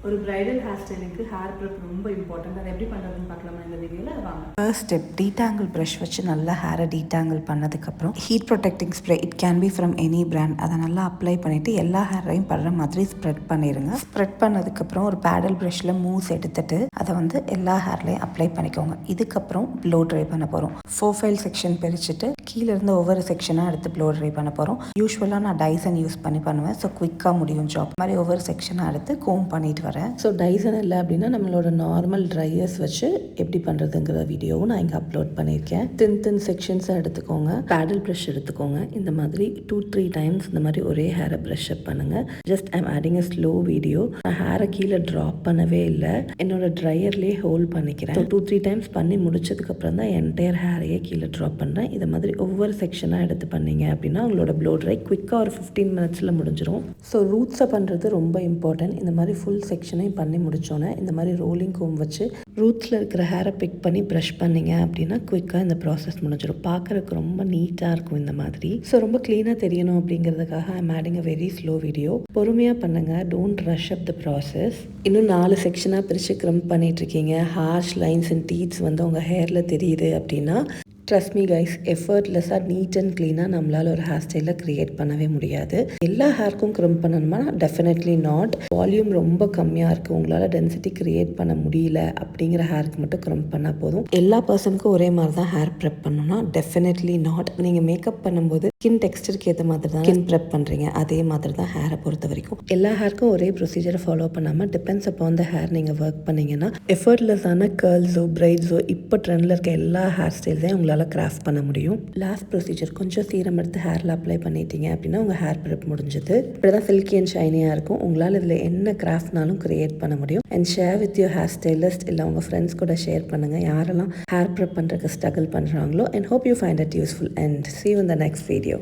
ஒரு bridal hair ஸ்டைலுக்கு hair prep ரொம்ப இம்பார்ட்டன்ட். அதை எப்படி பண்ணுறதுன்னு பார்க்கலாமா இந்த வீடியோவில்? வாங்க. ஃபர்ஸ்ட் ஸ்டெப், டீடாங்கிள் ப்ரஷ் வச்சு நல்லா ஹேரை டீடாங்கிள் பண்ணதுக்கப்புறம் heat protecting spray, it can be from any brand, அதை நல்லா அப்ளை பண்ணிவிட்டு எல்லா ஹேரையும் படுற மாதிரி ஸ்ப்ரெட் பண்ணிடுங்க. ஸ்ப்ரெட் பண்ணதுக்கப்புறம் ஒரு பேடல் ப்ரஷில் மூவ்ஸ் எடுத்துட்டு அதை எல்லா ஹேர்லையும் அப்ளை பண்ணிக்கோங்க. இதுக்கப்புறம் ப்ளோ ட்ரை பண்ண போகிறோம். 4 செக்ஷன் பிரிச்சுட்டு கீழேருந்து ஒவ்வொரு செக்ஷனாக எடுத்து ப்ளோ ட்ரை பண்ண போகிறோம். யூஸ்வலாக நான் டைசன் யூஸ் பண்ணுவேன். ஸோ குயிக்காக முடியும் ஜாப். மாதிரி ஒவ்வொரு செக்ஷனாக எடுத்து கோம் பண்ணிட்டு வரேன். ஸோ டைசன் இல்லை அப்படின்னா நம்மளோட நார்மல் ட்ரையர்ஸ் வச்சு எப்படி பண்ணுறதுங்கிற வீடியோவும் நான் இங்கே அப்லோட் பண்ணியிருக்கேன். தின் செக்ஷன்ஸாக எடுத்துக்கோங்க. பேடல் ப்ரஷ் எடுத்துக்கோங்க. இந்த மாதிரி 2-3 டைம்ஸ் இந்த மாதிரி ஒரே ஹேரை ப்ரஷ் அப் பண்ணுங்கள். Just I'm adding a slow video. நான் ஹேரை கீழே ட்ராப் பண்ணவே இல்லை, என்னோட ட்ரையர்லேயே ஹோல்ட் பண்ணிக்கிறேன். 2-3 டைம்ஸ் பண்ணி முடிச்சதுக்கப்புறம் தான் என்டையர் ஹேரையே கீழே ட்ராப் பண்ணுறேன். இதை மாதிரி ஒவ்வொரு செக்ஷனாக எடுத்து பண்ணீங்க அப்படின்னா உங்களோட ப்ளோ ட்ரை குவிக்காக ஒரு 15 மினிட்ஸில் முடிஞ்சிடும். ஸோ ரூட்ஸை பண்ணுறது ரொம்ப இம்பார்ட்டன்ட். இந்த மாதிரி ஃபுல் செக்ஷனையும் பண்ணி முடித்தோன்னே இந்த மாதிரி ரோலிங் கோம் வச்சு ரூட்ஸில் இருக்கிற ஹேரை பிக் பண்ணி ப்ரஷ் பண்ணிங்க அப்படின்னா குயிக்காக இந்த ப்ராசஸ் முடிஞ்சிடும். பார்க்குறதுக்கு ரொம்ப நீட்டாக இருக்கும் இந்த மாதிரி. ஸோ ரொம்ப க்ளீனாக தெரியணும் அப்படிங்கிறதுக்காக I'm adding a very slow video. பொறுமையாக பண்ணுங்கள், don't rush up the process. இன்னும் 4 செக்ஷனாக பிரித்து க்ரம் பண்ணிகிட்ருக்கீங்க. ஹார்ஷ் லைன்ஸ் அண்ட் டீட்ஸ் உங்கள் ஹேரில் தெரியுது அப்படின்னா ட்ரஸ்ட் மீ கைஸ், எஃபர்ட்லெஸ்ஸாக நீட் அண்ட் க்ளீனாக நம்மளால் ஒரு ஹேர் ஸ்டைலை க்ரியேட் பண்ணவே முடியாது. எல்லா ஹேருக்கும் க்ரம் பண்ணணுமா? Definitely not. வால்யூம் ரொம்ப கம்மியாக இருக்குது, உங்களால் டென்சிட்டி க்ரியேட் பண்ண முடியல அப்படிங்கிற ஹேருக்கு மட்டும் க்ரம் பண்ணால் போதும். எல்லா பர்சனுக்கும் ஒரே மாதிரி தான் ஹேர் ப்ரெப் பண்ணணும்னா டெஃபினெட்லி நாட். நீங்கள் மேக்கப் பண்ணும்போது ஸ்கின் டெக்ஸ்டருக்கு ஏற்ற மாதிரி தான் ஸ்கின் ப்ரெப் பண்ணுறீங்க. அதே மாதிரி தான் ஹேரை பொறுத்த வரைக்கும் எல்லா ஹேருக்கும் ஒரே ப்ரொசீஜரை ஃபாலோ பண்ணாமல் டிபெண்ட்ஸ் அப்பான் த ஹேர் நீங்கள் ஒர்க் பண்ணிங்கன்னா எஃபர்ட்லெஸ்ஸான கேர்ள்ஸோ பிரைட்ஸோ இப்போ ட்ரெண்டில் இருக்க எல்லா ஹேர் ஸ்டைல்ஸையும் உங்களால் கிராஃப்ட் பண்ண முடியும். லாஸ்ட் ப்ரொசீஜர், கொஞ்சம் சீரம் எடுத்து ஹேரில் அப்ளை பண்ணிட்டீங்க அப்படின்னா உங்கள் ஹேர் ப்ரெப் முடிஞ்சது. இப்படி தான் சில்கி அண்ட் ஷைனியாக இருக்கும். உங்களால் இதில் என்ன கிராஃப்ட்னாலும் கிரியேட் பண்ண முடியும். And share with your hair stylist இல்லை உங்கள் ஃப்ரெண்ட்ஸ் கூட ஷேர் பண்ணுங்கள் யாரெல்லாம் ஹேர் ப்ரெப் பண்ணுறதுக்கு ஸ்ட்ரகிள் பண்ணுறாங்களோ. And hope you find it useful and see you in the next video.